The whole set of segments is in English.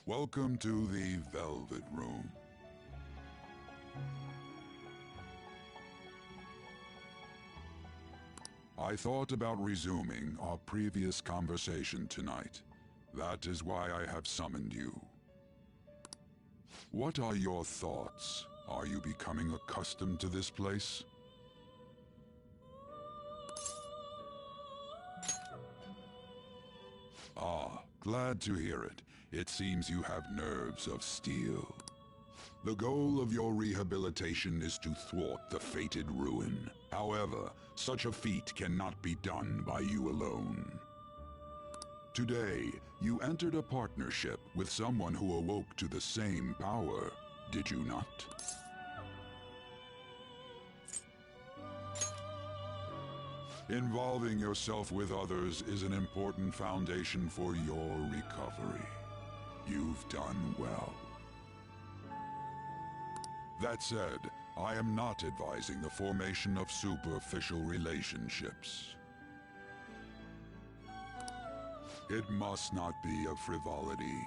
Welcome to the Velvet Room. I thought about resuming our previous conversation tonight. That is why I have summoned you. What are your thoughts? Are you becoming accustomed to this place? Ah, glad to hear it. It seems you have nerves of steel. The goal of your rehabilitation is to thwart the fated ruin. However, such a feat cannot be done by you alone. Today, you entered a partnership with someone who awoke to the same power, did you not? Involving yourself with others is an important foundation for your recovery. You've done well. That said, I am not advising the formation of superficial relationships. It must not be a frivolity,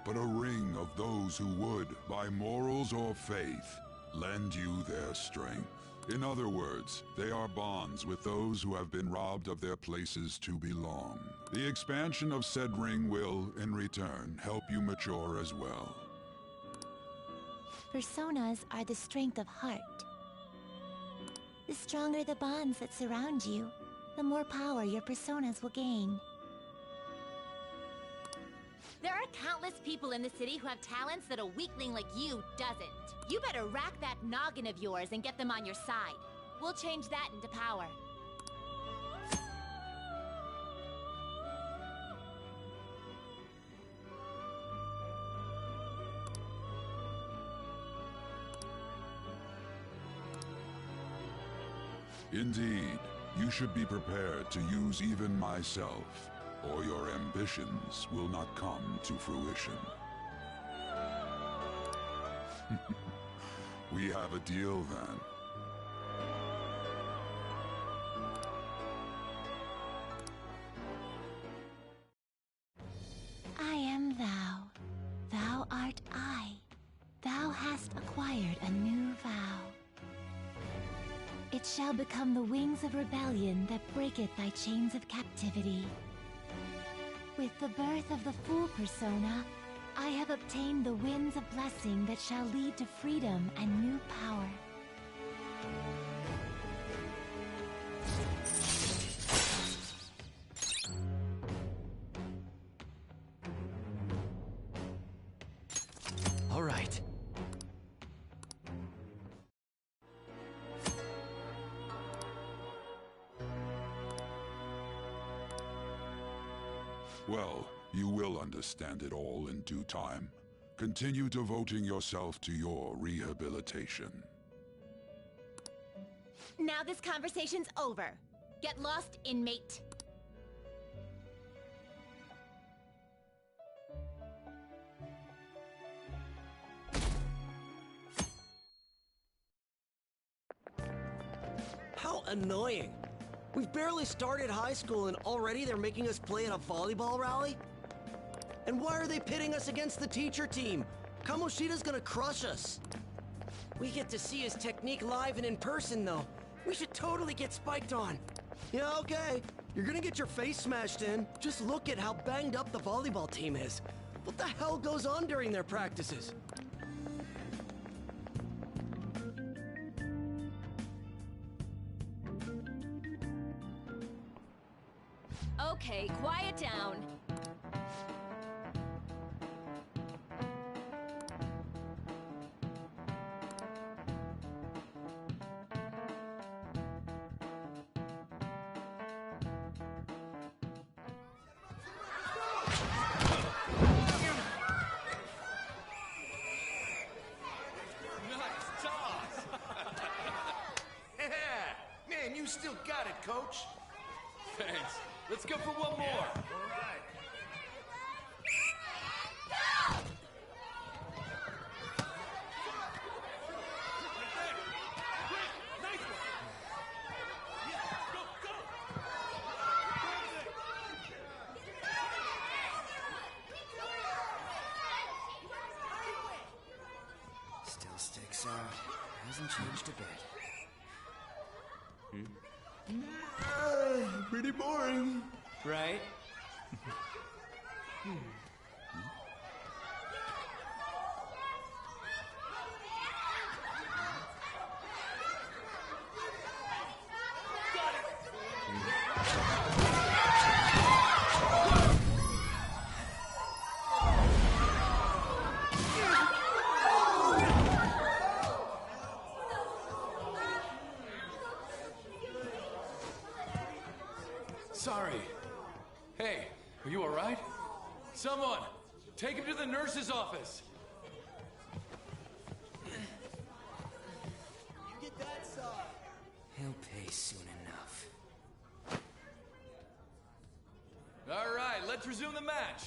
but a ring of those who would, by morals or faith, lend you their strength. In other words, they are bonds with those who have been robbed of their places to belong. The expansion of said ring will, in return, help you mature as well. Personas are the strength of heart. The stronger the bonds that surround you, the more power your personas will gain. There are countless people in the city who have talents that a weakling like you doesn't. You better rack that noggin of yours and get them on your side. We'll change that into power. Indeed, you should be prepared to use even myself, or your ambitions will not come to fruition. We have a deal then. I am thou. Thou art I. Thou hast acquired a new vow. It shall become the wings of rebellion that breaketh thy chains of captivity. With the birth of the Fool persona, I have obtained the winds of blessing that shall lead to freedom and new power. Well, you will understand it all in due time. Continue devoting yourself to your rehabilitation. Now this conversation's over. Get lost, inmate. How annoying. We've barely started high school and already they're making us play at a volleyball rally? And why are they pitting us against the teacher team? Kamoshida's gonna crush us. We get to see his technique live and in person, though. We should totally get spiked on. Yeah, okay. You're gonna get your face smashed in. Just look at how banged up the volleyball team is. What the hell goes on during their practices? Okay, quiet down. Man, you still got it, coach. Thanks. Let's go for one more. All right. Still sticks out. Hasn't changed a bit. Pretty boring. Right? Sorry. Hey, are you all right? Someone, take him to the nurse's office. Get that side. He'll pay soon enough. All right, let's resume the match.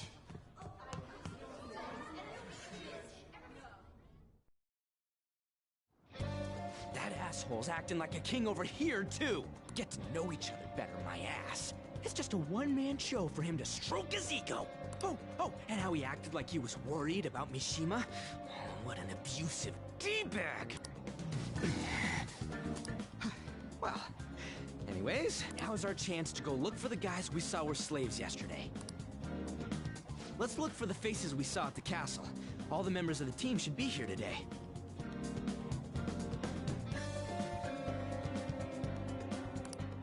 That asshole's acting like a king over here, too. Get to know each other better, my ass. It's just a one-man show for him to stroke his ego. Oh, and how he acted like he was worried about Mishima. Oh, what an abusive D-bag. Well, anyways, now's our chance to go look for the guys we saw were slaves yesterday. Let's look for the faces we saw at the castle. All the members of the team should be here today.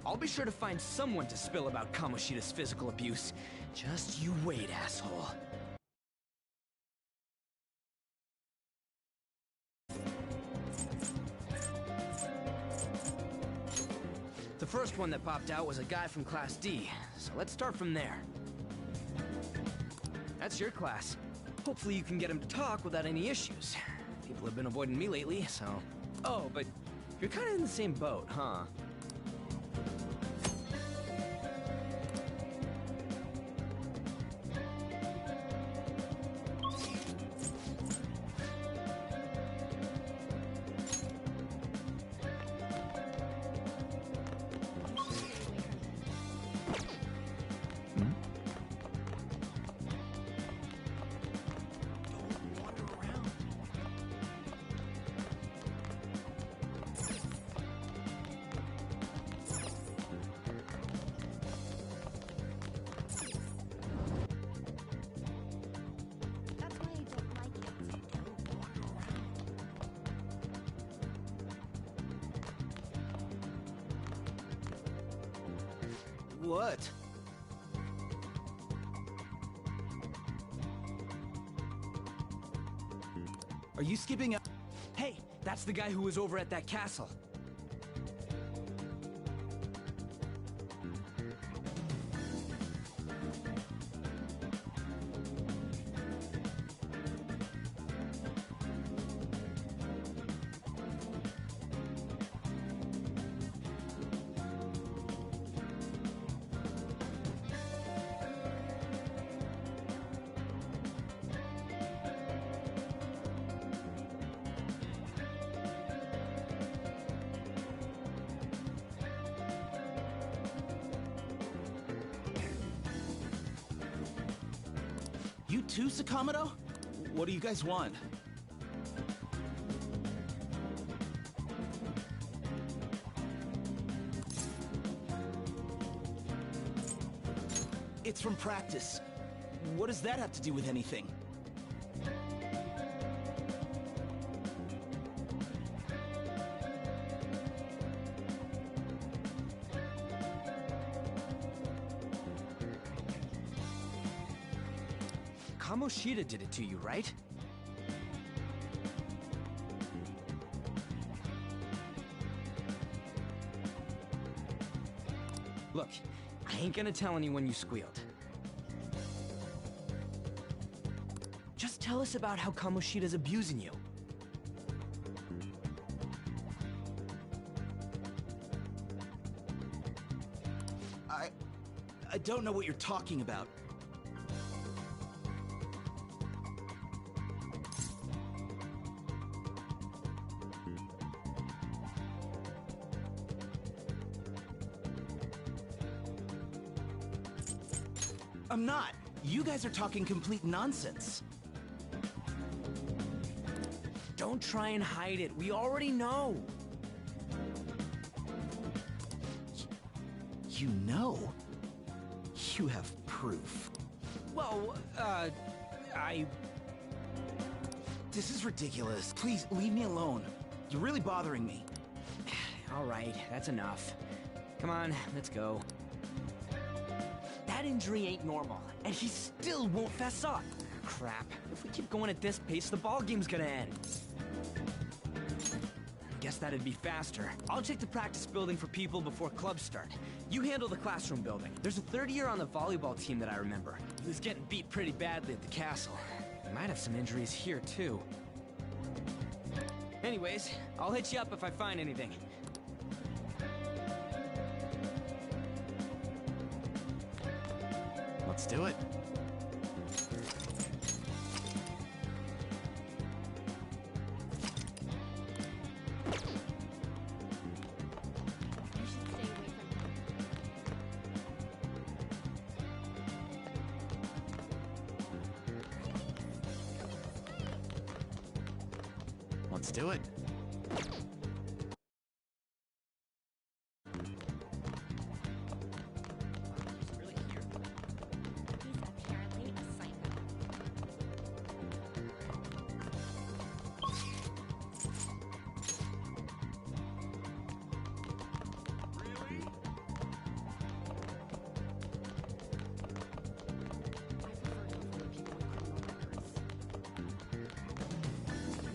I'll be sure to find someone to spill about Kamoshida's physical abuse. Just you wait, asshole. The first one that popped out was a guy from Class D, so let's start from there. That's your class. Hopefully you can get him to talk without any issues. People have been avoiding me lately, so... Oh, but you're kind of in the same boat, huh? That's why I don't like it. What? Are you skipping out? Hey, that's the guy who was over at that castle. too, Sakamoto? What do you guys want? It's from practice. What does that have to do with anything? Kamoshida did it to you, right? Look, I ain't gonna tell anyone you squealed. Just tell us about how Kamoshida's abusing you. I don't know what you're talking about. I'm not. You guys are talking complete nonsense. Don't try and hide it. We already know. You know? You have proof. Well, This is ridiculous. Please, leave me alone. You're really bothering me. All right, that's enough. Come on, let's go. That injury ain't normal, and he still won't fess up. Crap. If we keep going at this pace, the ball game's gonna end. Guess that'd be faster. I'll check the practice building for people before clubs start. You handle the classroom building. There's a third-year on the volleyball team that I remember. He was getting beat pretty badly at the castle. He might have some injuries here, too. Anyways, I'll hit you up if I find anything. Let's do it. You should stay away from him. Let's do it. He's apparently a psycho.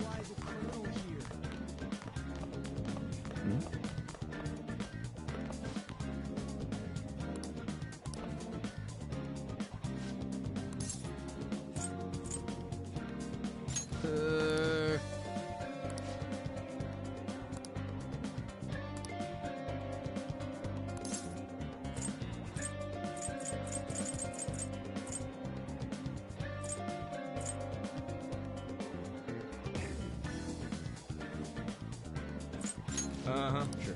Why is a criminal here? Uh-huh, sure.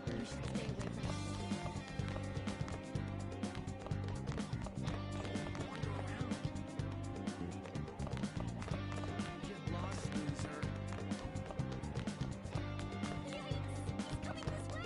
You should stay away from him. Get lost, loser. He's coming this way!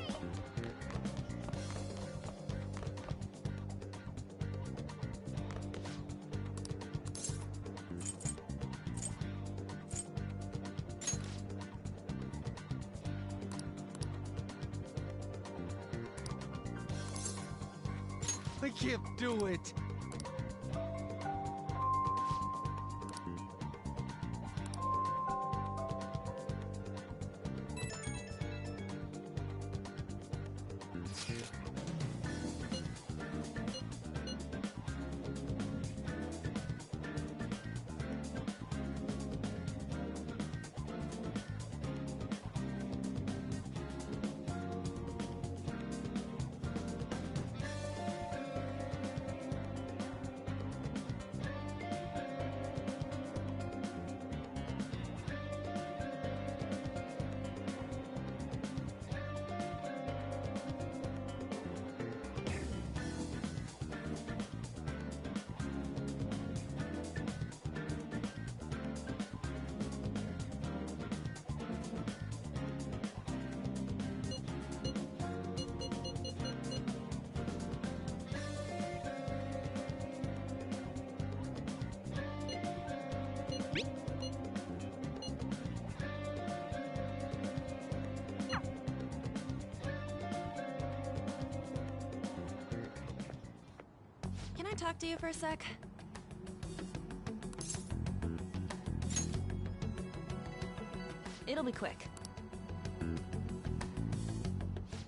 I can't do it. I talk to you for a sec? It'll be quick.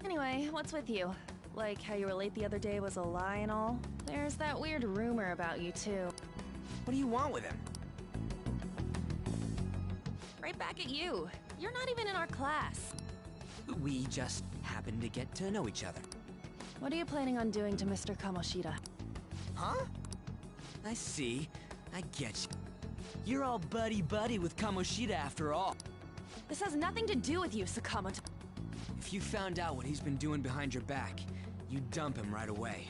Anyway, what's with you? Like how you were late the other day was a lie and all? There's that weird rumor about you, too. What do you want with him? Right back at you. You're not even in our class. We just happen to get to know each other. What are you planning on doing to Mr. Kamoshida? Huh? I see. I get you. You're all buddy-buddy with Kamoshida after all. This has nothing to do with you, Sakamoto. If you found out what he's been doing behind your back, you'd dump him right away.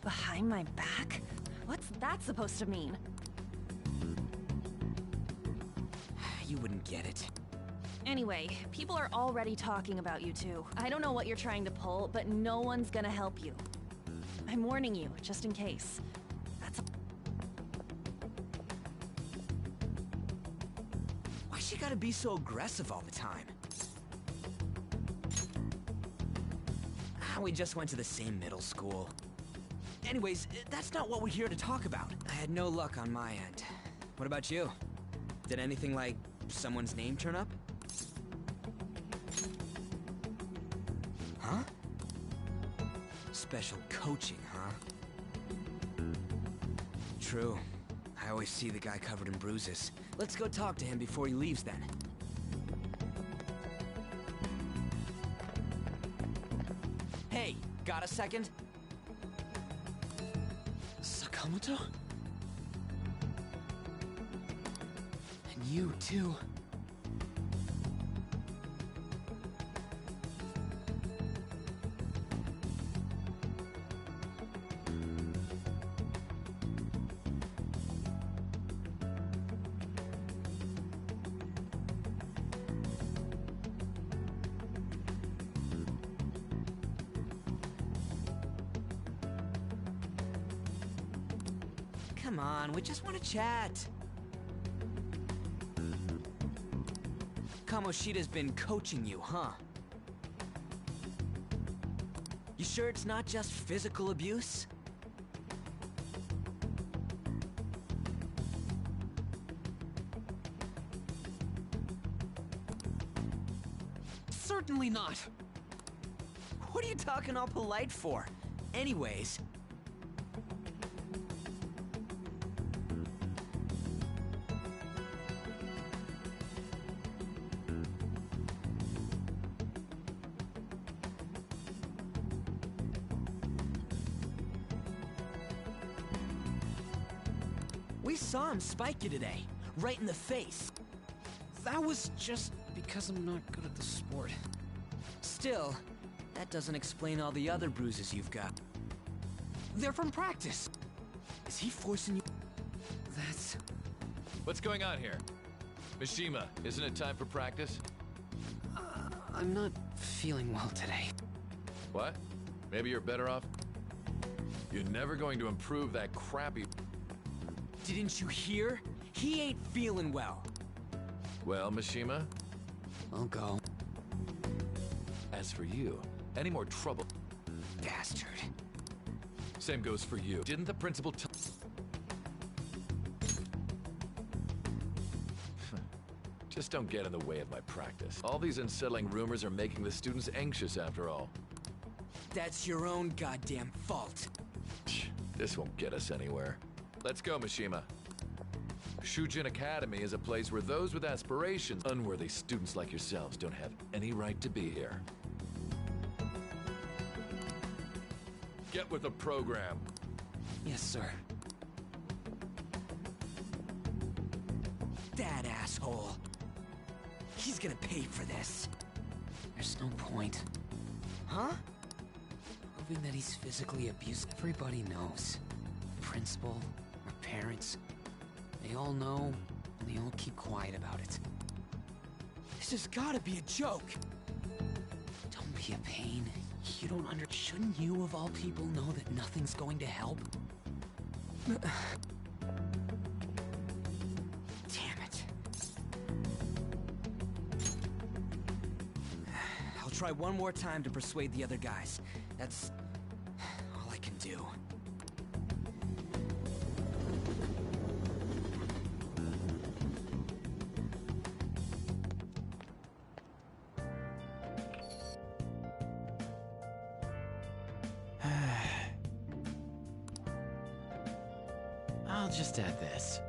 Behind my back? What's that supposed to mean? You wouldn't get it. Anyway, people are already talking about you two. I don't know what you're trying to pull, but no one's gonna help you. I'm warning you, just in case. That's Why she gotta be so aggressive all the time? We just went to the same middle school. Anyways, that's not what we're here to talk about. I had no luck on my end. What about you? Did anything like someone's name turn up? Huh? Special coaching, huh? True. I always see the guy covered in bruises. Let's go talk to him before he leaves then. Hey, got a second? Sakamoto? And you, too. Come on, we just want to chat. Kamoshida's been coaching you, huh? You sure it's not just physical abuse? Certainly not. What are you talking all polite for? Anyways... We saw him spike you today, right in the face. That was just because I'm not good at the sport. Still, that doesn't explain all the other bruises you've got. They're from practice. Is he forcing you? That's... What's going on here? Mishima, isn't it time for practice? I'm not feeling well today. What? Maybe you're better off? You're never going to improve that crappy... Didn't you hear? He ain't feeling well. Well, Mishima, I'll go. as for you, any more trouble... Bastard. Same goes for you. Didn't the principal tell... Just don't get in the way of my practice. All these unsettling rumors are making the students anxious after all. That's your own goddamn fault. This won't get us anywhere. Let's go, Mishima. Shujin Academy is a place where those with aspirations, unworthy students like yourselves, don't have any right to be here. Get with the program. Yes, sir. That asshole. He's gonna pay for this. There's no point. Huh? Proving that he's physically abused. Everybody knows. The principal, our parents, they all know, and they all keep quiet about it. This has gotta be a joke. Don't be a pain. You don't under... Shouldn't you, of all people, know that nothing's going to help? Damn it. I'll try one more time to persuade the other guys. That's all I can do. I'll just add this.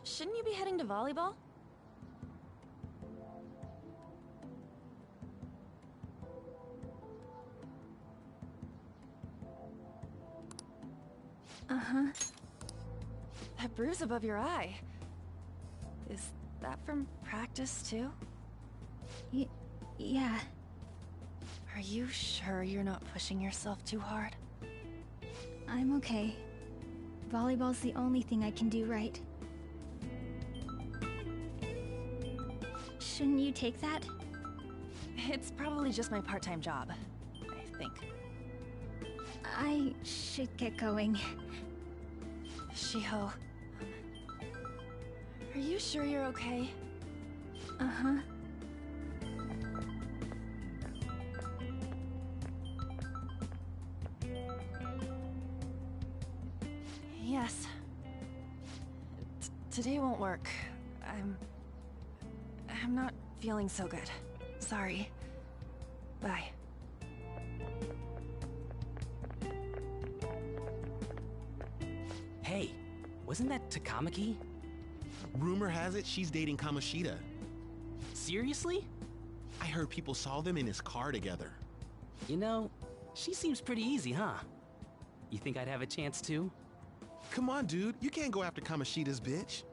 Shouldn't you be heading to volleyball? Uh-huh. That bruise above your eye. Is that from practice, too? Yeah. Are you sure you're not pushing yourself too hard? I'm okay. Volleyball's the only thing I can do right. Shouldn't you take that? It's probably just my part-time job, I think. I should get going. Shiho, are you sure you're okay? Uh-huh. Yes. Today won't work. I'm not feeling so good. Sorry. Bye. Hey, wasn't that Takamaki? Rumor has it she's dating Kamoshida. Seriously? I heard people saw them in his car together. You know, she seems pretty easy, huh? You think I'd have a chance too? Come on, dude. You can't go after Kamoshida's bitch.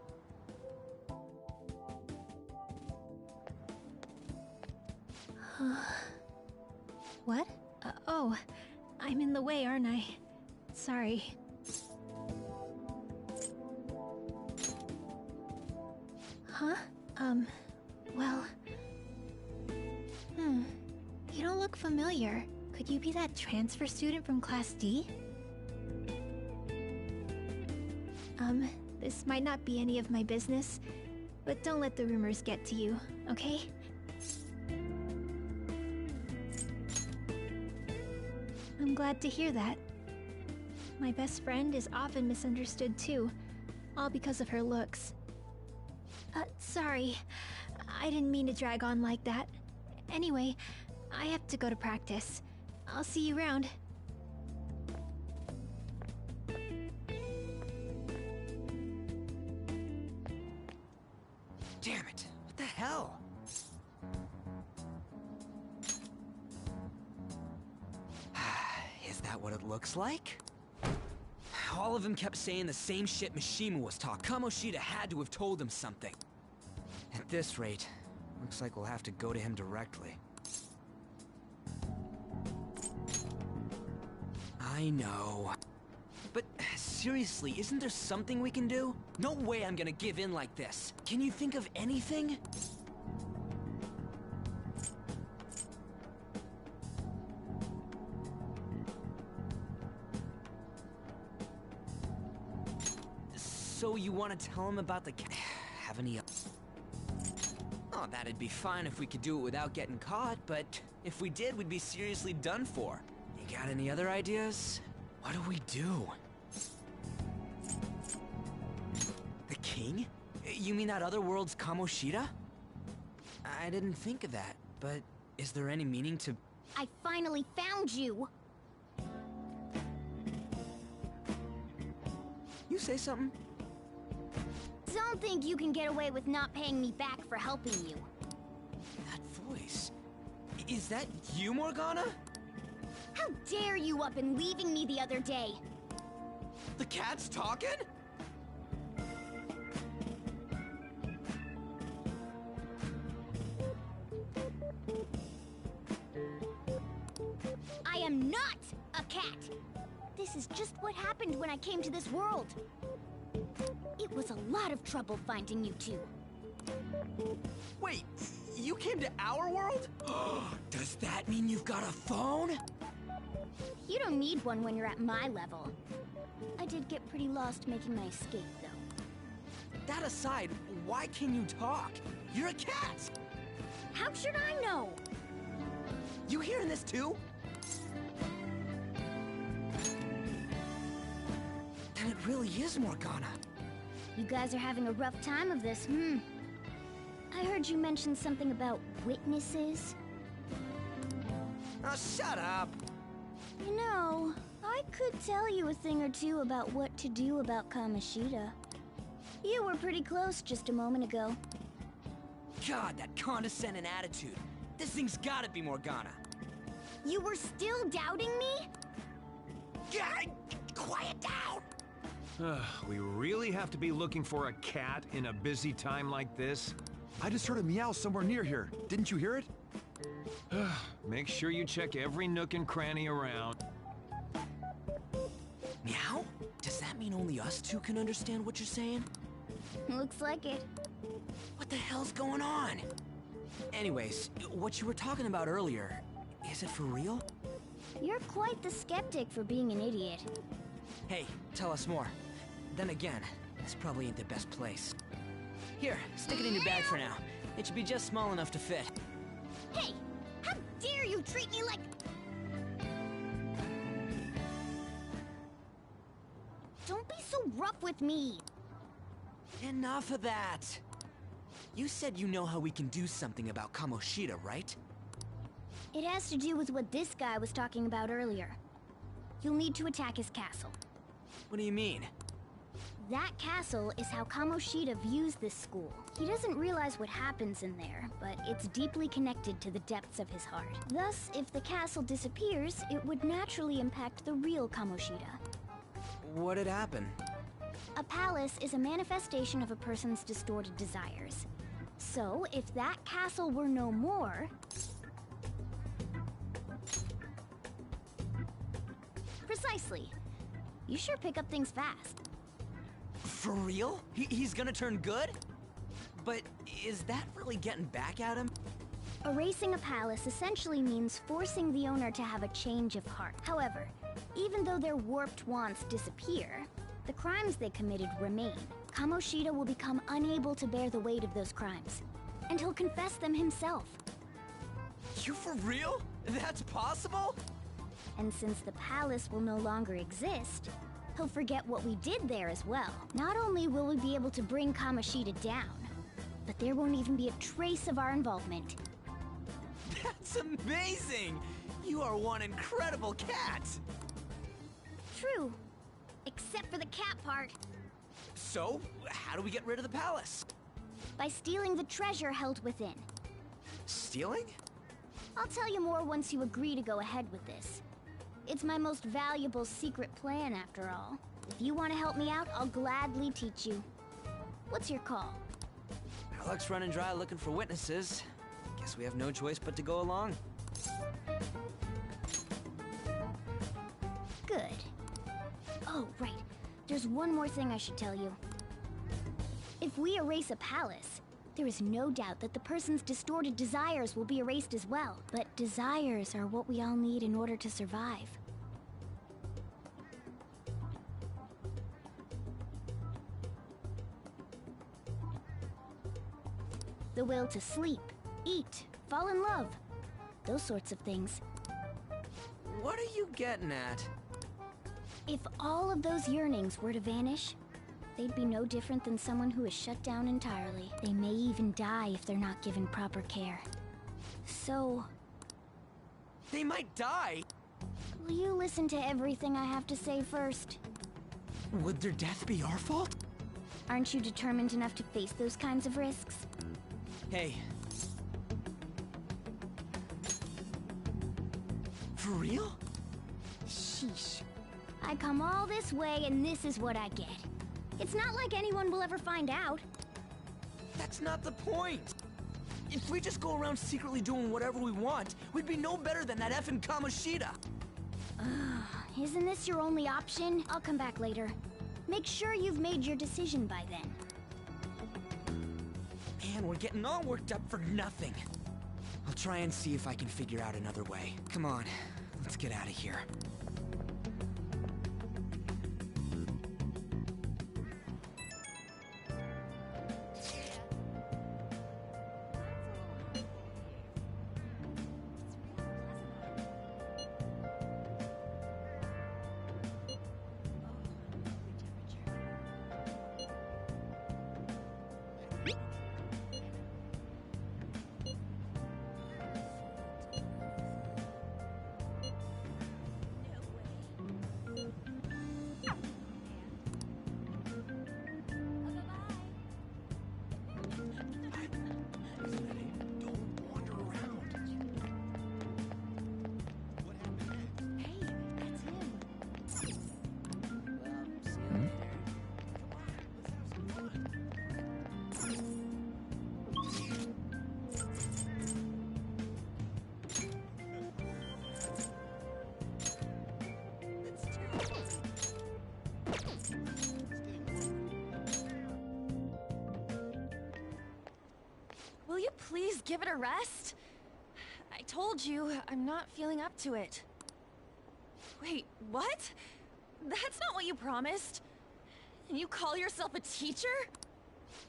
What? Oh, I'm in the way, aren't I? Sorry. Huh? Well... You don't look familiar. Could you be that transfer student from Class D? This might not be any of my business, but don't let the rumors get to you, okay? I'm glad to hear that. My best friend is often misunderstood too, all because of her looks. Sorry. I didn't mean to drag on like that. Anyway, I have to go to practice. I'll see you around. Damn it. What the hell? Is that what it looks like? All of them kept saying the same shit Mishima was talking. Kamoshida had to have told them something. At this rate, looks like we'll have to go to him directly. I know. But seriously, isn't there something we can do? No way I'm gonna give in like this. Can you think of anything? So you want to tell him about the have any... Oh, that'd be fine if we could do it without getting caught, but if we did, we'd be seriously done for. You got any other ideas? What do we do? The king? You mean that other world's Kamoshida? I didn't think of that, but is there any meaning to... I finally found you! You say something? Don't think you can get away with not paying me back for helping you. That voice... Is that you, Morgana? How dare you up and leaving me the other day? The cat's talking? I am not a cat! This is just what happened when I came to this world. It was a lot of trouble finding you two. Wait, you came to our world? Does that mean you've got a phone? You don't need one when you're at my level. I did get pretty lost making my escape, though. That aside, why can you talk? You're a cat! How should I know? You hearing this too? Then it really is Morgana. You guys are having a rough time of this, I heard you mention something about witnesses. Oh, shut up! You know, I could tell you a thing or two about what to do about Kamoshida. You were pretty close just a moment ago. God, that condescending attitude. This thing's gotta be Morgana. You were still doubting me? God, quiet down! We really have to be looking for a cat in a busy time like this? I just heard a meow somewhere near here. Didn't you hear it? Make sure you check every nook and cranny around. Meow? Does that mean only us two can understand what you're saying? Looks like it. What the hell's going on? Anyways, what you were talking about earlier, is it for real? You're quite the skeptic for being an idiot. Hey, tell us more. Then again, this probably ain't the best place. Here, stick it in your bag for now. It should be just small enough to fit. Hey! How dare you treat me like... Don't be so rough with me! Enough of that! You said you know how we can do something about Kamoshida, right? It has to do with what this guy was talking about earlier. You'll need to attack his castle. What do you mean? That castle is how Kamoshida views this school. He doesn't realize what happens in there, but it's deeply connected to the depths of his heart. Thus, if the castle disappears, it would naturally impact the real Kamoshida. What'd happen? A palace is a manifestation of a person's distorted desires. So, if that castle were no more... Precisely. You sure pick up things fast. For real? He's gonna turn good? But is that really getting back at him? Erasing a palace essentially means forcing the owner to have a change of heart. However, even though their warped wants disappear, the crimes they committed remain. Kamoshida will become unable to bear the weight of those crimes, and he'll confess them himself. You for real? That's possible? And since the palace will no longer exist, he'll forget what we did there as well. Not only will we be able to bring Kamoshida down, but there won't even be a trace of our involvement. That's amazing! You are one incredible cat! True. Except for the cat part. So, how do we get rid of the palace? by stealing the treasure held within. Stealing? I'll tell you more once you agree to go ahead with this. It's my most valuable secret plan, after all. If you want to help me out, I'll gladly teach you. What's your call? Our luck's running dry looking for witnesses. Guess we have no choice but to go along. Good. Oh, right. There's one more thing I should tell you. If we erase a palace, there is no doubt that the person's distorted desires will be erased as well. But desires are what we all need in order to survive. The will to sleep, eat, fall in love. Those sorts of things. What are you getting at? If all of those yearnings were to vanish, they'd be no different than someone who is shut down entirely. They may even die if they're not given proper care. So... They might die? will you listen to everything I have to say first? Would their death be our fault? Aren't you determined enough to face those kinds of risks? Hey. For real? Sheesh. I come all this way and this is what I get. It's not like anyone will ever find out. That's not the point. If we just go around secretly doing whatever we want, we'd be no better than that effing Kamoshida. Isn't this your only option? I'll come back later. Make sure you've made your decision by then. Man, we're getting all worked up for nothing. I'll try and see if I can figure out another way. Come on, let's get out of here. Will you please give it a rest? I told you, I'm not feeling up to it. Wait, what? That's not what you promised. And you call yourself a teacher?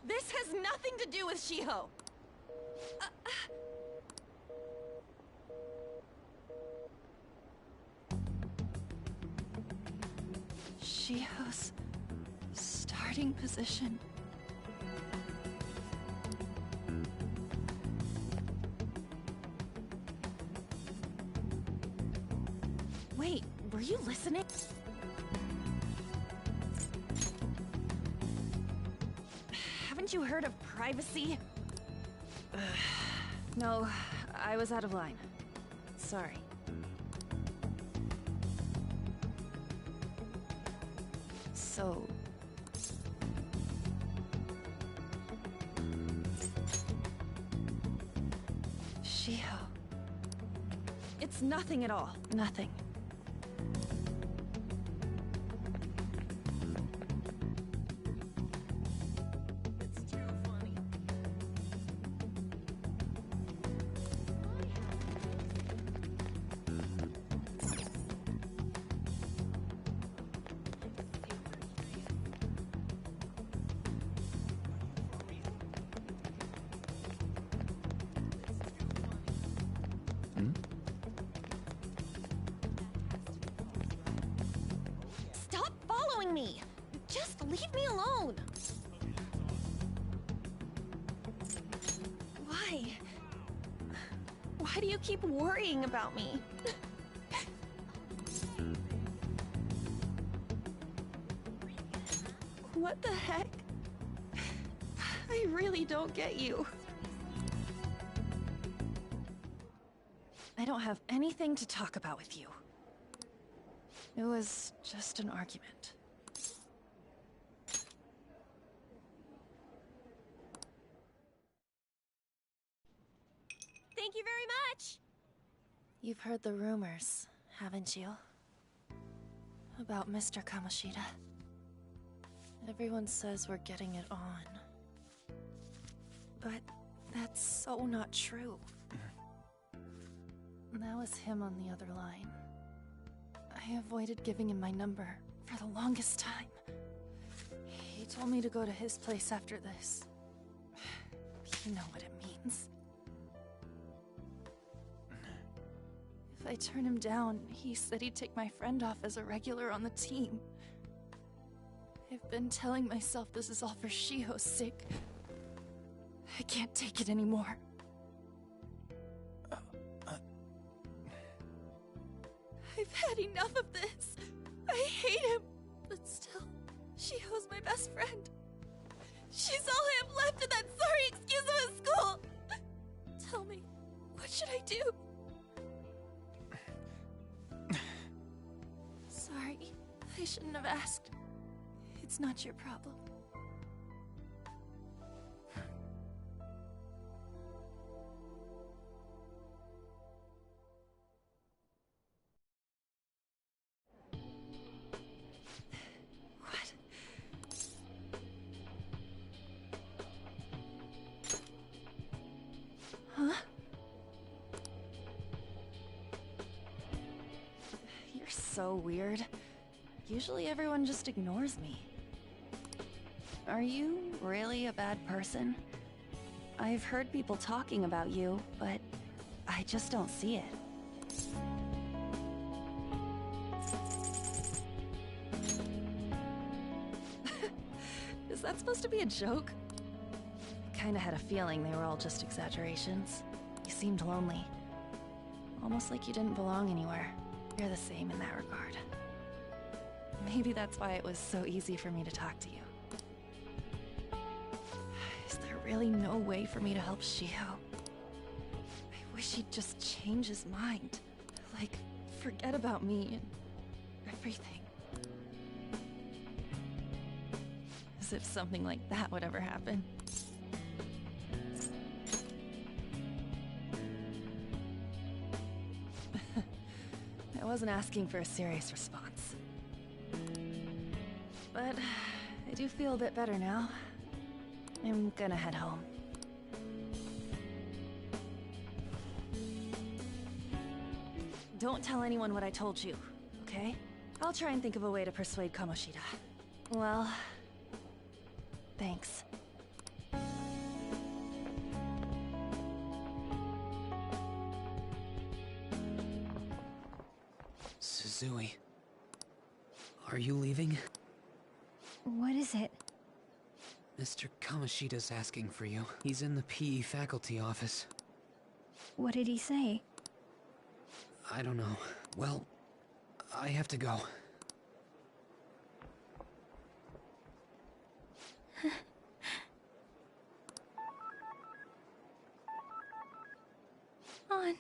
This has nothing to do with Shiho. Shiho's starting position. Wait, were you listening? Haven't you heard of privacy? No, I was out of line. Sorry. So... Shiho. It's nothing at all. Nothing. Stop following me! Just leave me alone! Why? Why do you keep worrying about me? What the heck? I really don't get you. I don't have anything to talk about with you. It was just an argument. Thank you very much! You've heard the rumors, haven't you? About Mr. Kamoshida. Everyone says we're getting it on. But that's so not true. That was him on the other line. I avoided giving him my number for the longest time. He told me to go to his place after this. You know what it means. If I turn him down, he said he'd take my friend off as a regular on the team. I've been telling myself this is all for Shiho's sake. I can't take it anymore. I've had enough of this. I hate him. But still, Shiho's my best friend. She's all I have left in that sorry excuse of a school. Tell me, what should I do? Sorry, I shouldn't have asked. It's not your problem. Huh? You're so weird. Usually everyone just ignores me. Are you really a bad person? I've heard people talking about you, but I just don't see it. Is that supposed to be a joke? Kinda had a feeling they were all just exaggerations. You seemed lonely. Almost like you didn't belong anywhere. You're the same in that regard. Maybe that's why it was so easy for me to talk to you. Is there really no way for me to help Shiho? I wish he'd just change his mind. Like, forget about me and everything. As if something like that would ever happen. I wasn't asking for a serious response. But I do feel a bit better now. I'm gonna head home. Don't tell anyone what I told you, okay? I'll try and think of a way to persuade Kamoshida. Well, thanks. Suzui, are you leaving? What is it? Mr. Kamoshida's asking for you. He's in the PE faculty office. What did he say? I don't know. Well, I have to go. On.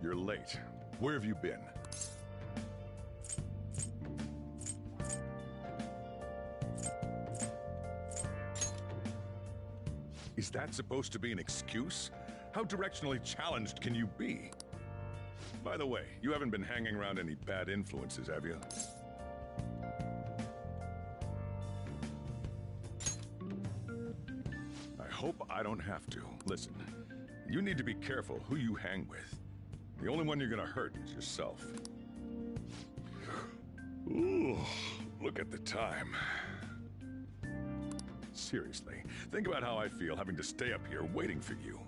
You're late. Where have you been? Is that supposed to be an excuse? How directionally challenged can you be? By the way, you haven't been hanging around any bad influences, have you? I hope I don't have to. Listen, you need to be careful who you hang with. The only one you're gonna hurt is yourself. Ooh, look at the time. Seriously, think about how I feel having to stay up here waiting for you.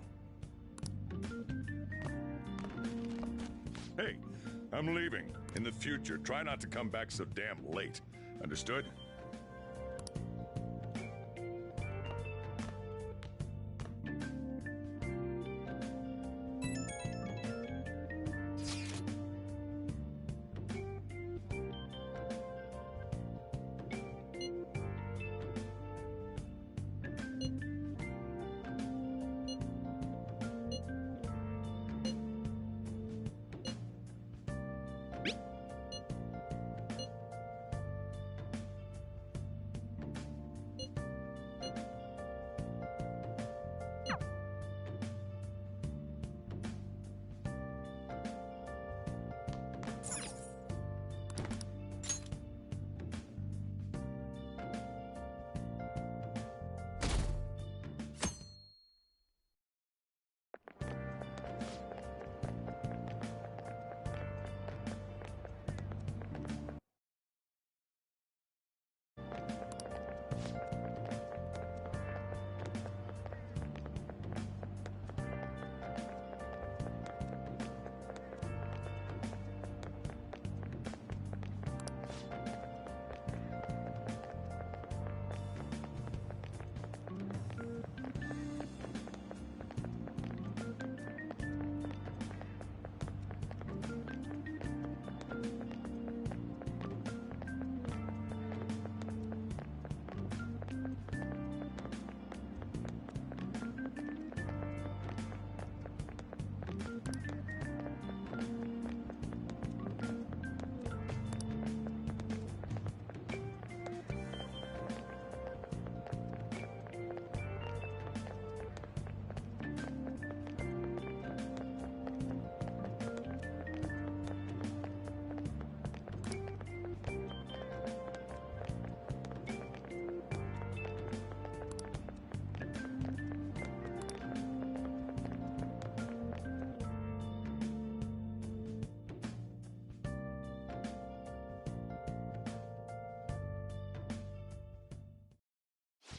Hey, I'm leaving. In the future, try not to come back so damn late. Understood?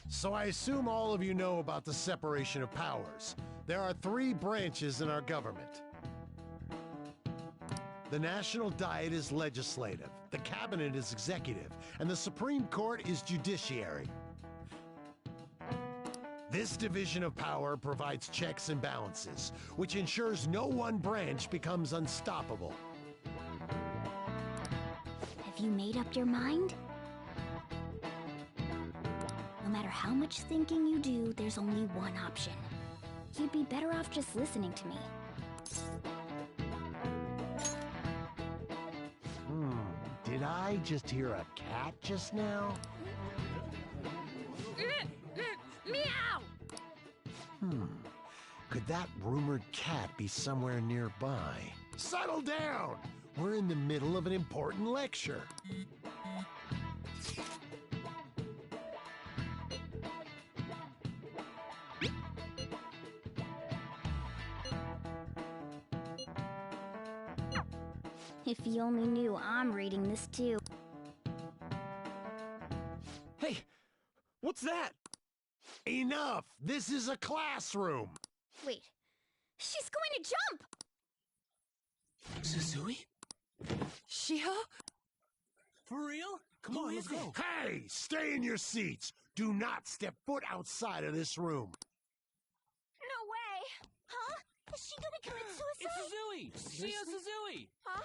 So I assume all of you know about the separation of powers. There are 3 branches in our government. The National Diet is legislative, the Cabinet is executive, and the Supreme Court is judiciary. This division of power provides checks and balances, which ensures no one branch becomes unstoppable. Have you made up your mind? No matter how much thinking you do, there's only one option. You'd be better off just listening to me. Did I just hear a cat just now? Meow! Could that rumored cat be somewhere nearby? Settle down! We're in the middle of an important lecture. If you only knew I'm reading this too. Hey, what's that? Enough! This is a classroom! Wait, she's going to jump! Suzui? Shiho? For real? Come on, let's go. Hey! Stay in your seats! Do not step foot outside of this room! No way! Huh? Is she gonna commit suicide? It's Suzui! Shio Suzui! Huh?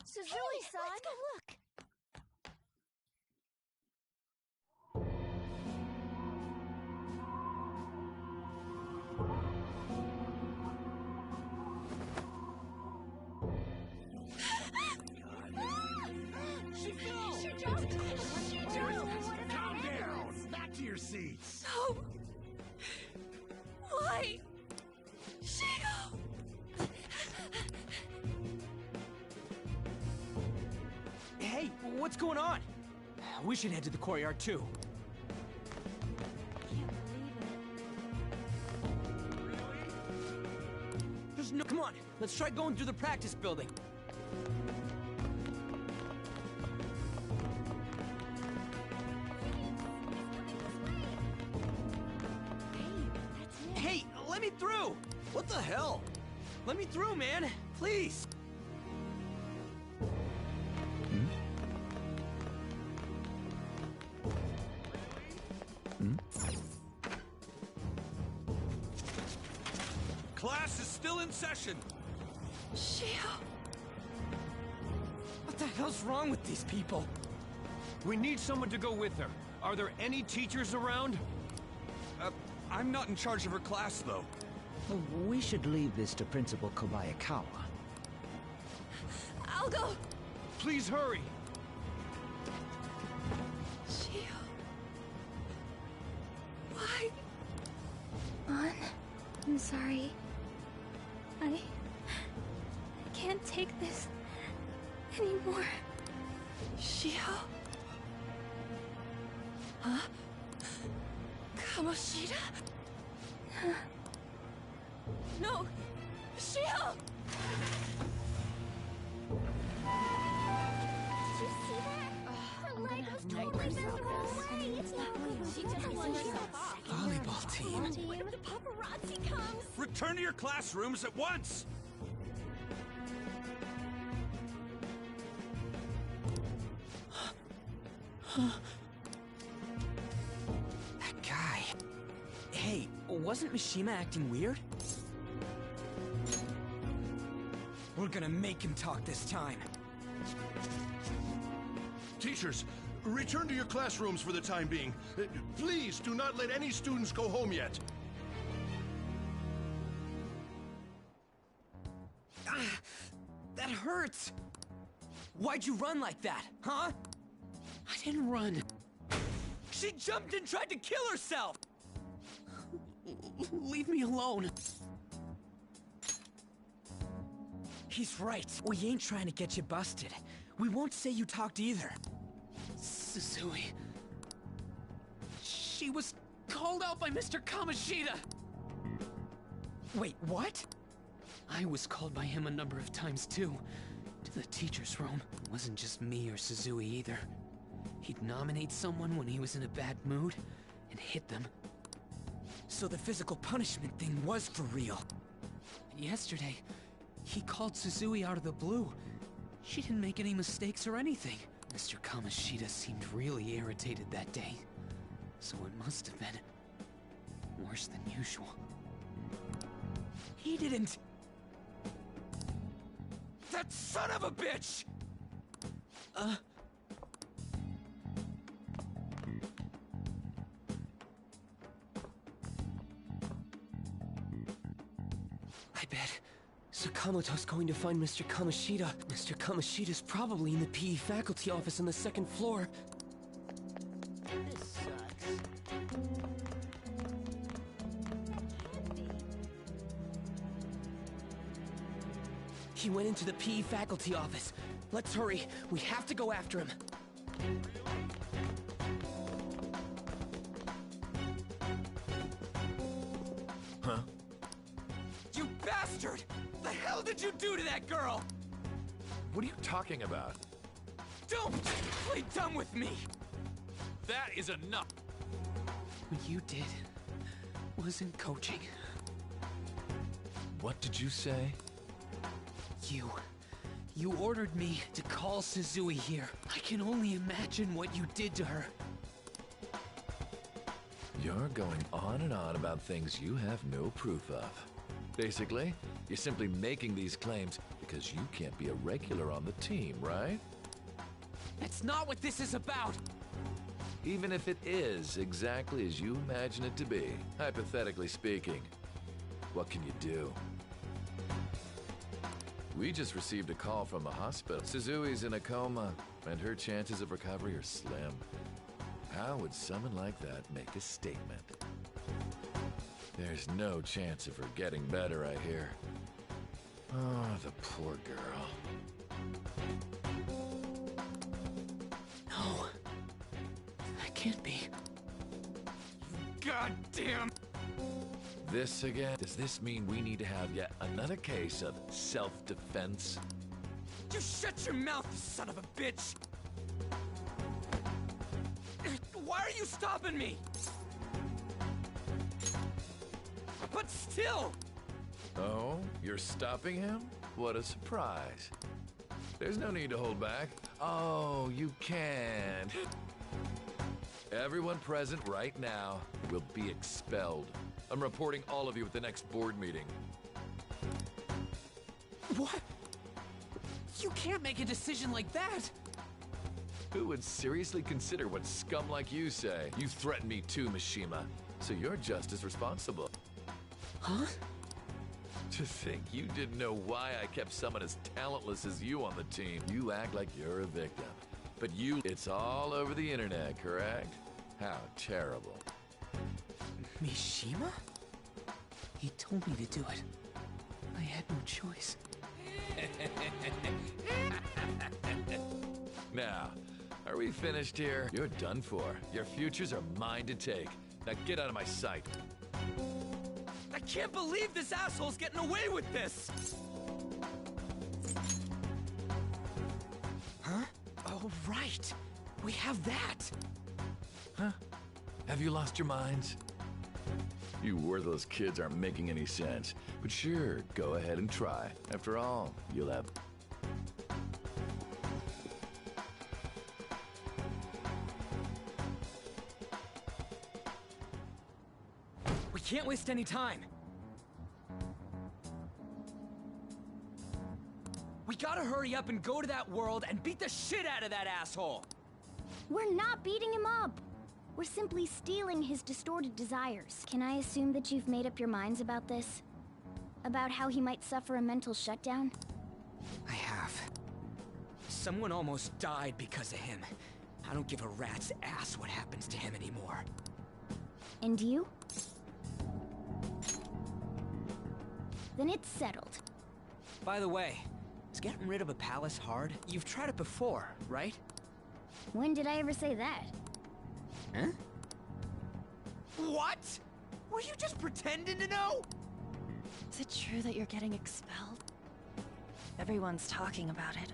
Suzui-san? Let's go look! She fell! She jumped! She jumped! Calm down! Back to your seats! No! Why? Shiho! Hey, what's going on? We should head to the courtyard too. There's no— Come on, let's try going through the practice building. Hey, let me through! What the hell? Let me through, man! Please! Class is still in session. Shiho! What the hell's wrong with these people? We need someone to go with her. Are there any teachers around? I'm not in charge of her class, though. We should leave this to Principal Kobayakawa. I'll go! Please hurry! Shiho... Why? An, I'm sorry. I can't take this anymore. Shiho? Huh? Kamoshida? No! Shiho! Did you see that? Her leg was totally bent the wrong way! It's not good. She just wants herself off. Volleyball team. When the paparazzi comes! Return to your classrooms at once! That guy... Hey, wasn't Mishima acting weird? We're gonna make him talk this time. Teachers, return to your classrooms for the time being. Please do not let any students go home yet. That hurts! Why'd you run like that, huh? I didn't run. She jumped and tried to kill herself! Leave me alone. He's right. We ain't trying to get you busted. We won't say you talked either. Suzui. She was called out by Mr. Kamoshida! Wait, what? I was called by him a number of times too. To the teacher's room. It wasn't just me or Suzui either. He'd nominate someone when he was in a bad mood, and hit them. So the physical punishment thing was for real. And yesterday, he called Suzui out of the blue. She didn't make any mistakes or anything. Mr. Kamoshida seemed really irritated that day. So it must have been worse than usual. He didn't... That son of a bitch! I bet Sakamoto's going to find Mr. Kamoshida. Mr. Kamoshida's probably in the PE faculty office on the second floor. This sucks. He went into the PE faculty office. Let's hurry. We have to go after him. Huh? You bastard! The hell did you do to that girl? What are you talking about? Don't play dumb with me! That is enough! What you did wasn't coaching. What did you say? You ordered me to call Suzui here. I can only imagine what you did to her. You're going on and on about things you have no proof of. Basically, you're simply making these claims because you can't be a regular on the team, right? That's not what this is about! Even if it is exactly as you imagine it to be, hypothetically speaking, what can you do? We just received a call from the hospital. Suzui's in a coma, and her chances of recovery are slim. How would someone like that make a statement? There's no chance of her getting better, I hear. Oh, the poor girl. No. That can't be. Goddamn! This again? Does this mean we need to have yet another case of self-defense? You shut your mouth, you son of a bitch! Why are you stopping me? But still! Oh, you're stopping him? What a surprise. There's no need to hold back. Oh, you can't. Everyone present right now will be expelled. I'm reporting all of you at the next board meeting. What? You can't make a decision like that! Who would seriously consider what scum like you say? You threatened me too, Mishima, so you're just as responsible. Huh? To think you didn't know why I kept someone as talentless as you on the team. You act like you're a victim. But it's all over the internet, correct? How terrible. Mishima? He told me to do it. I had no choice. Now, are we finished here? You're done for. Your futures are mine to take. Now get out of my sight. I can't believe this asshole's getting away with this! Huh? Oh, right. We have that. Huh? Have you lost your minds? You worthless kids aren't making any sense. But sure, go ahead and try. After all, you'll have... We can't waste any time. We gotta hurry up and go to that world and beat the shit out of that asshole! We're not beating him up! We're simply stealing his distorted desires. Can I assume that you've made up your minds about this? About how he might suffer a mental shutdown? I have. Someone almost died because of him. I don't give a rat's ass what happens to him anymore. And you? Then it's settled. By the way, is getting rid of a palace hard? You've tried it before, right? When did I ever say that? Huh? What? Were you just pretending to know? Is it true that you're getting expelled? Everyone's talking about it.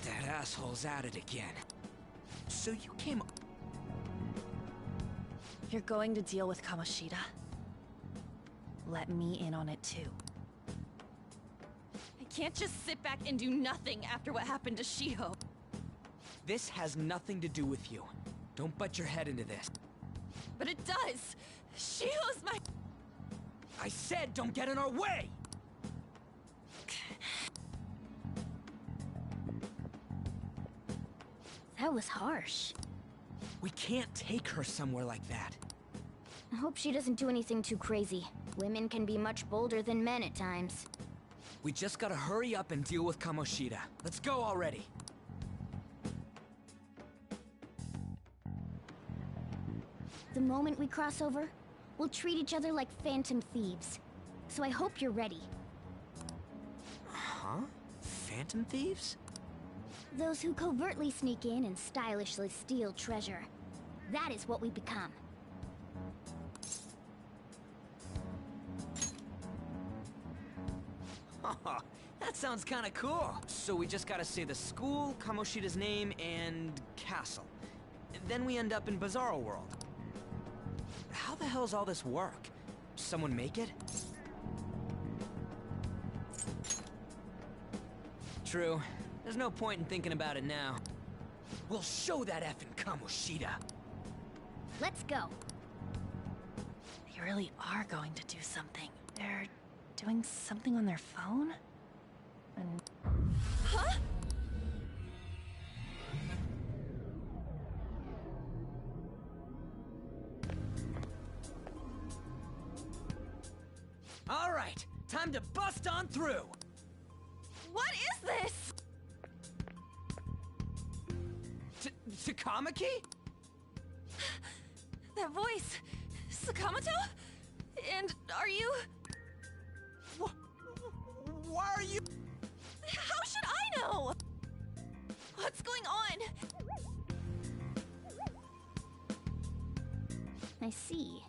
That asshole's at it again. So you came... If you're going to deal with Kamoshida, let me in on it too. I can't just sit back and do nothing after what happened to Shiho. This has nothing to do with you. Don't butt your head into this. But it does! Shiho's my... I said don't get in our way! That was harsh. We can't take her somewhere like that. I hope she doesn't do anything too crazy. Women can be much bolder than men at times. We just gotta hurry up and deal with Kamoshida. Let's go already. The moment we cross over, we'll treat each other like phantom thieves. So I hope you're ready. Huh? Phantom thieves? Those who covertly sneak in and stylishly steal treasure. That is what we become. That sounds kinda cool. So we just gotta say the school, Kamoshida's name, and castle. Then we end up in Bizarro World. How the hell's all this work? Someone make it? True. There's no point in thinking about it now. We'll show that effing Kamoshida. Let's go. They really are going to do something. They're doing something on their phone? And... Huh? All right, time to bust on through. What is this? Takamaki? That voice... Sakamoto? And are you... Why are you... How should I know? What's going on? I see.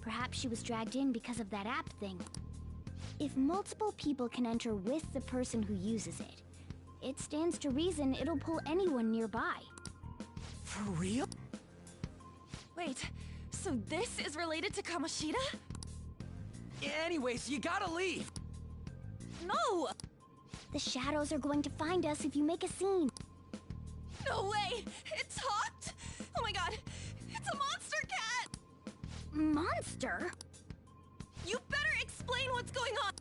Perhaps she was dragged in because of that app thing. If multiple people can enter with the person who uses it, it stands to reason it'll pull anyone nearby. For real? Wait, so this is related to Kamoshida? Anyways, you gotta leave. No! The shadows are going to find us if you make a scene. No way! It talked? Oh my god! It's a monster cat! Monster? You better explain what's going on!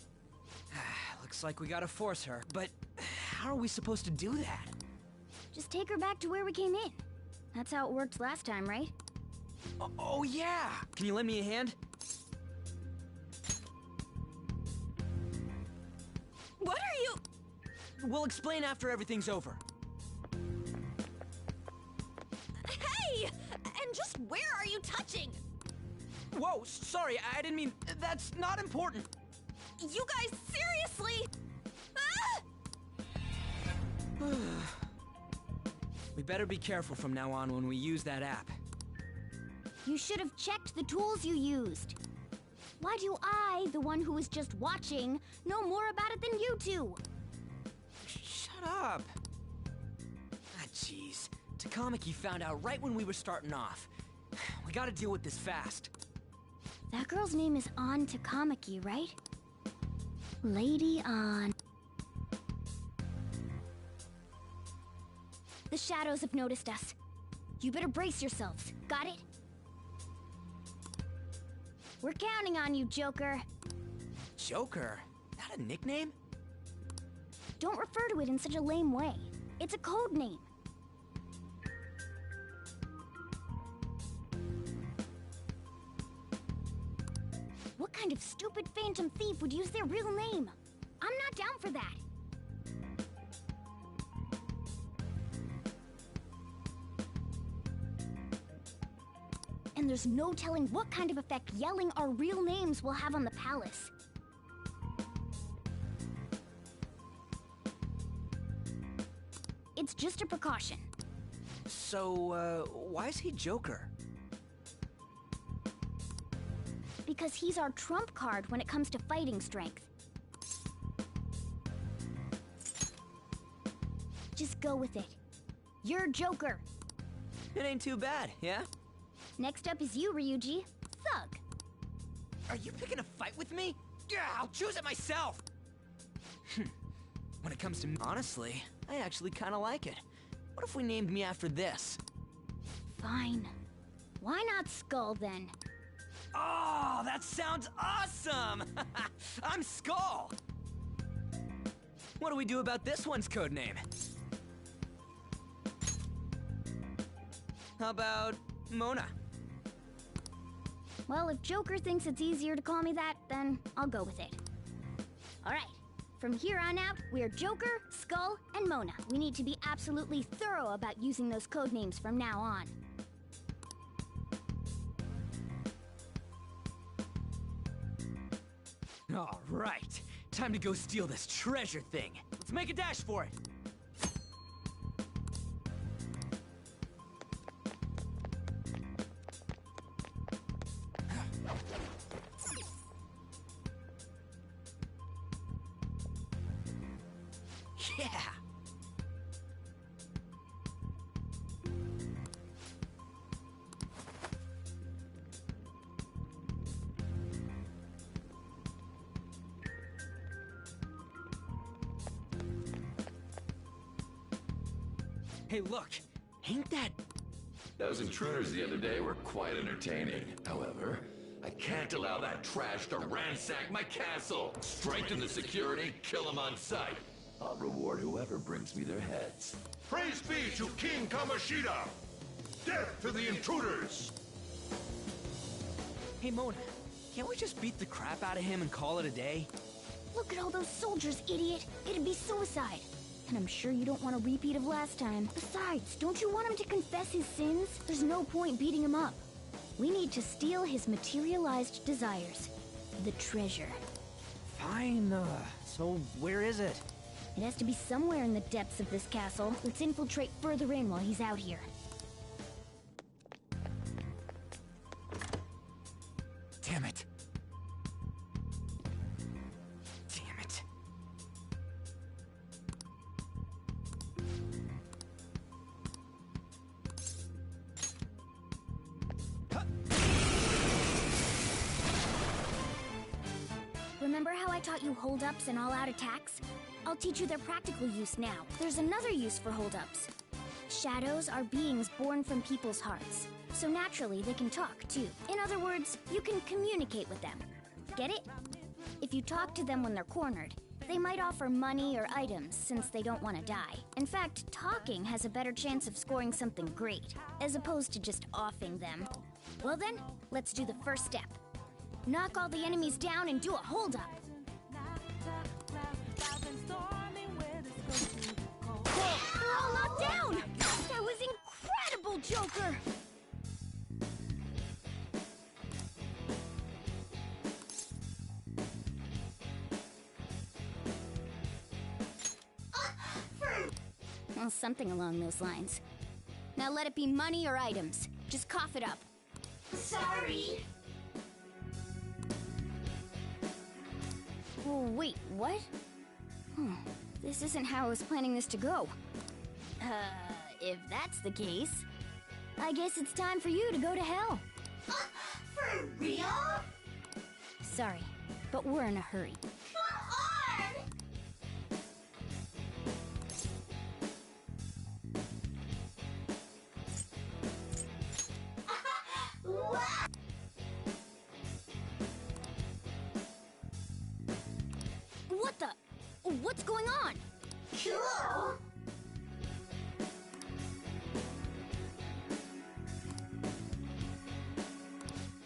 Looks like we gotta force her, but how are we supposed to do that? Just take her back to where we came in. That's how it worked last time, right? Oh yeah! Can you lend me a hand? What are you... We'll explain after everything's over. Hey! And just where are you touching? Whoa, sorry, I didn't mean... That's not important. You guys, seriously? Ah! We better be careful from now on when we use that app. You should have checked the tools you used. Why do I, the one who was just watching, know more about it than you two? Shut up. Ah, jeez. Takamaki found out right when we were starting off. We gotta deal with this fast. That girl's name is Ann Takamaki, right? Lady Ann. The shadows have noticed us. You better brace yourselves. Got it? We're counting on you, Joker. Joker? That a nickname? Don't refer to it in such a lame way. It's a code name. What kind of stupid phantom thief would use their real name? I'm not down for that. And there's no telling what kind of effect yelling our real names will have on the palace. It's just a precaution. So, why is he Joker? Because he's our trump card when it comes to fighting strength. Just go with it. You're Joker. It ain't too bad, yeah? Next up is you, Ryuji. Thug. Are you picking a fight with me? Yeah, I'll choose it myself! When it comes to... Honestly, I actually kinda like it. What if we named me after this? Fine. Why not Skull, then? Oh, that sounds awesome! I'm Skull! What do we do about this one's codename? How about Mona? Well, if Joker thinks it's easier to call me that, then I'll go with it. Alright, from here on out, we're Joker, Skull, and Mona. We need to be absolutely thorough about using those codenames from now on. Alright, time to go steal this treasure thing. Let's make a dash for it! Yeah! Hey, look! Ain't that... Those intruders the other day were quite entertaining. However, I can't allow that trash to ransack my castle! Strengthen the security, kill them on sight. I'll reward whoever brings me their heads. Praise be to King Kamoshida! Death to the intruders! Hey, Mona, can't we just beat the crap out of him and call it a day? Look at all those soldiers, idiot! It'd be suicide! And I'm sure you don't want a repeat of last time. Besides, don't you want him to confess his sins? There's no point beating him up. We need to steal his materialized desires. The treasure. Fine, so where is it? It has to be somewhere in the depths of this castle. Let's infiltrate further in while he's out here. Damn it. Damn it. Remember how I taught you hold-ups and all-out attacks? I'll teach you their practical use now. There's another use for hold-ups. Shadows are beings born from people's hearts. So naturally, they can talk, too. In other words, you can communicate with them. Get it? If you talk to them when they're cornered, they might offer money or items since they don't want to die. In fact, talking has a better chance of scoring something great, as opposed to just offing them. Well then, let's do the first step. Knock all the enemies down and do a hold-up. Whoa, they're all knocked down! That was incredible, Joker! Well, something along those lines. Now let it be money or items. Just cough it up. Sorry. Oh, wait, what? This isn't how I was planning this to go. If that's the case, I guess it's time for you to go to hell. For real? Sorry, but we're in a hurry. What the? What's going on? Cool.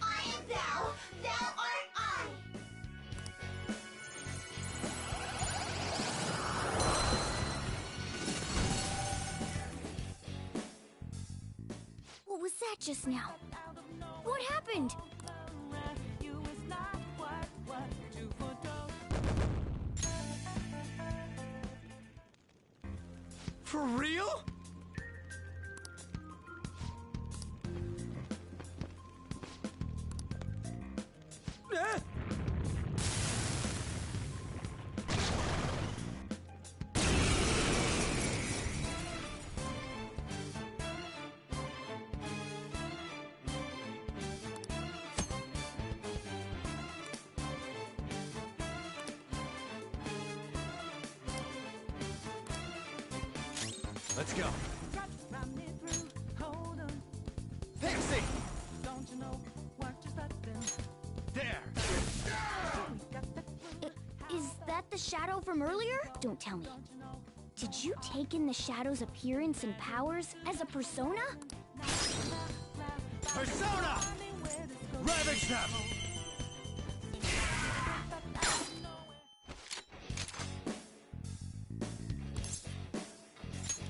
I am thou, thou art I. What was that just now? What happened? For real? Ah! Let's go. Fancy! There! Is that the shadow from earlier? Don't tell me. Did you take in the shadow's appearance and powers as a persona? Persona! Ravage them!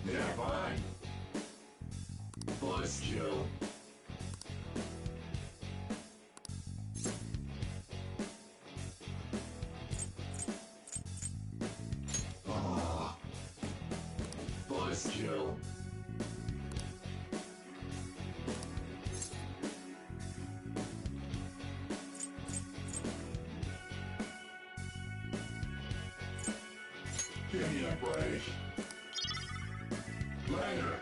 Yeah, fine. Buzz kill. Buzz kill. Give me a break. Later.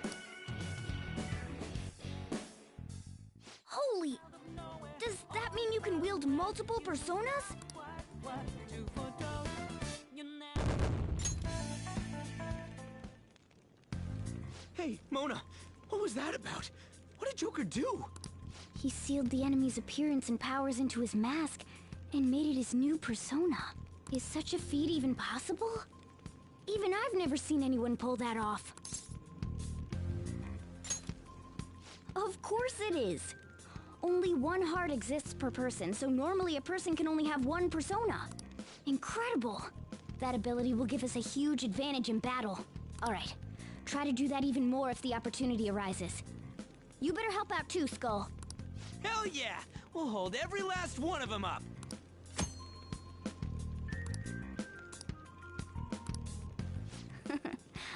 Holy! Does that mean you can wield multiple personas? Hey, Mona, what was that about? What did Joker do? He sealed the enemy's appearance and powers into his mask and made it his new persona. Is such a feat even possible? Even I've never seen anyone pull that off. Of course it is. Only one heart exists per person, so normally a person can only have one persona. Incredible. That ability will give us a huge advantage in battle. All right, try to do that even more if the opportunity arises. You better help out too, Skull. Hell yeah! We'll hold every last one of them up.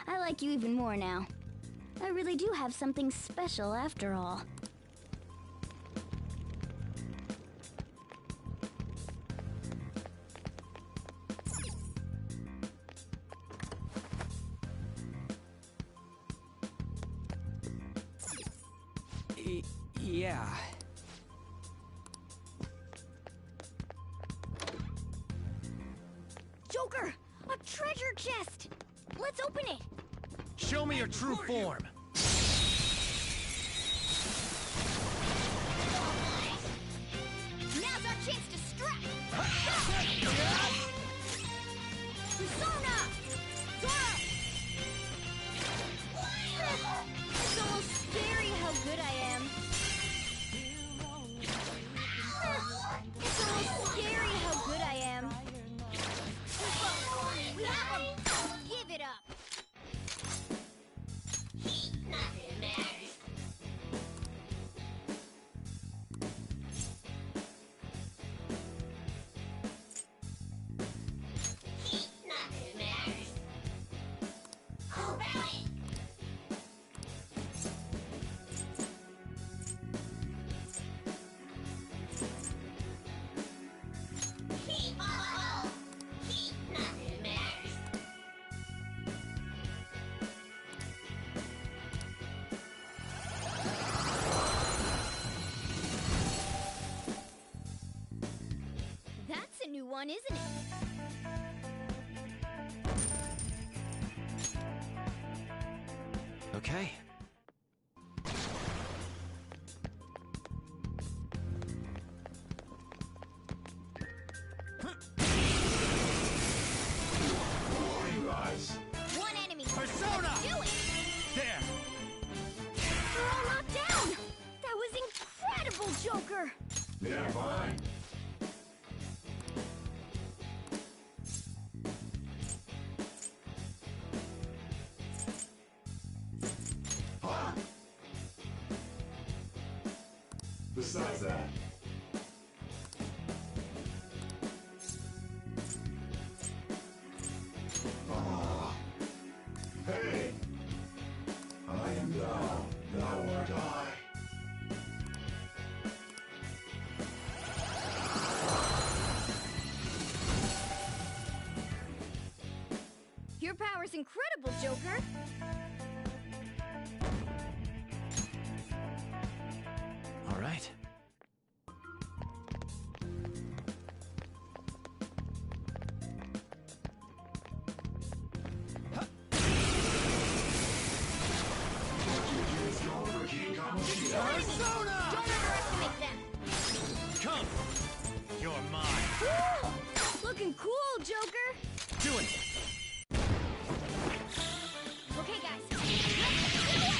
I like you even more now. I really do have something special after all. Yeah. Joker! A treasure chest! Let's open it! Show me your true form. Now's our chance to strike! Persona! Zora! It's almost scary how good I am. It's almost scary how good I am. We have him! Give it up! Nothing matters. Nothing matters. How about it? Nothing matters. That's a new one, isn't it? Okay. One enemy. Persona! Let's do it! There! They're all knocked down! That was incredible, Joker! Yeah, fine. Huh? Besides that. Hey! I am down, thou art I. Your power's incredible, Joker! All right. are mine. Looking cool, Joker! Doing it. Okay, guys. Let's do it!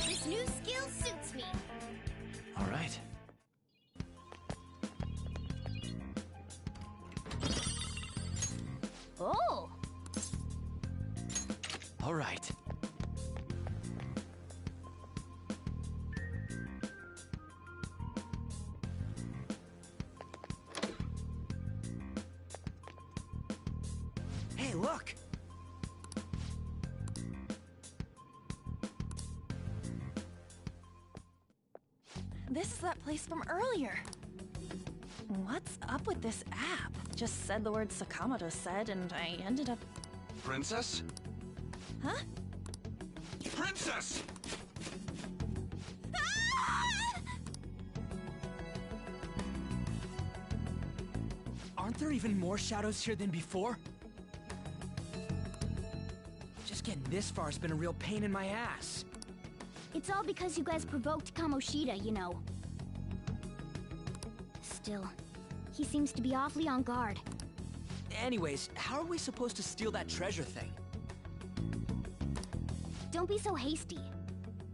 This new skill suits me. All right. Oh! All right. Hey, look! This is that place from earlier. What's up with this app? Just said the word Sakamoto said, and I ended up... Princess? Huh? Princess! Aren't there even more shadows here than before? Just getting this far has been a real pain in my ass. It's all because you guys provoked Kamoshida, you know. Still, he seems to be awfully on guard. Anyways, how are we supposed to steal that treasure thing? Don't be so hasty.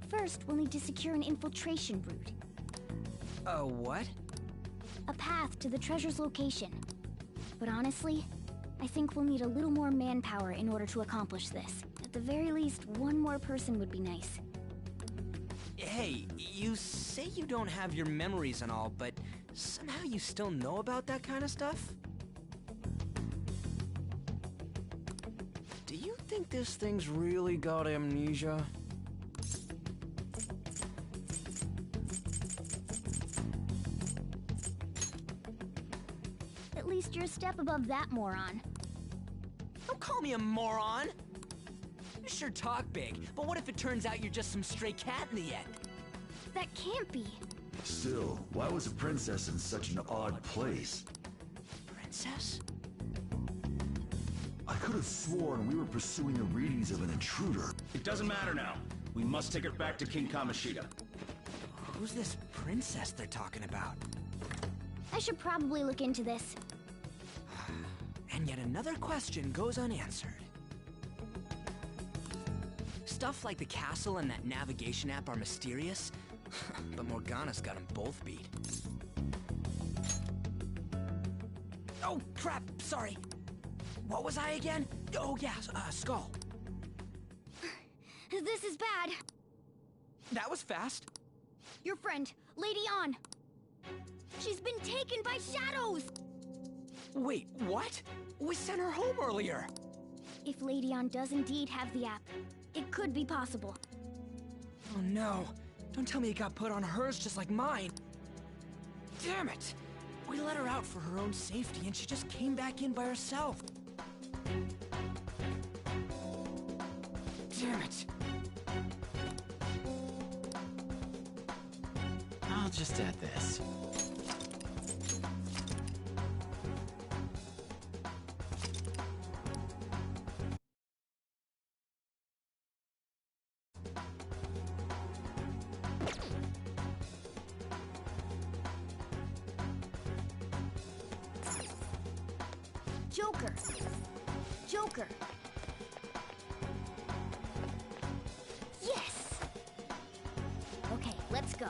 First, we'll need to secure an infiltration route. What? A path to the treasure's location. But honestly, I think we'll need a little more manpower in order to accomplish this. At the very least, one more person would be nice. Hey, you say you don't have your memories and all, but somehow you still know about that kind of stuff? Do you think this thing's really got amnesia? At least you're a step above that moron. Don't call me a moron! You sure talk big, but what if it turns out you're just some stray cat in the end? That can't be. Still, why was a princess in such an odd place? Princess? I could have sworn we were pursuing the readings of an intruder. It doesn't matter now. We must take her back to King Kamoshida. Who's this princess they're talking about? I should probably look into this. And yet another question goes unanswered. Stuff like the castle and that navigation app are mysterious, but Morgana's got them both beat. Oh, crap! Sorry. What was I again? Oh, yeah, Skull. This is bad. That was fast. Your friend, Lady Ann. She's been taken by shadows! Wait, what? We sent her home earlier. If Lady Ann does indeed have the app, it could be possible. Oh no. Don't tell me it got put on hers just like mine. Damn it! We let her out for her own safety and she just came back in by herself. Damn it. I'll just add this. Joker! Joker! Yes! Okay, let's go.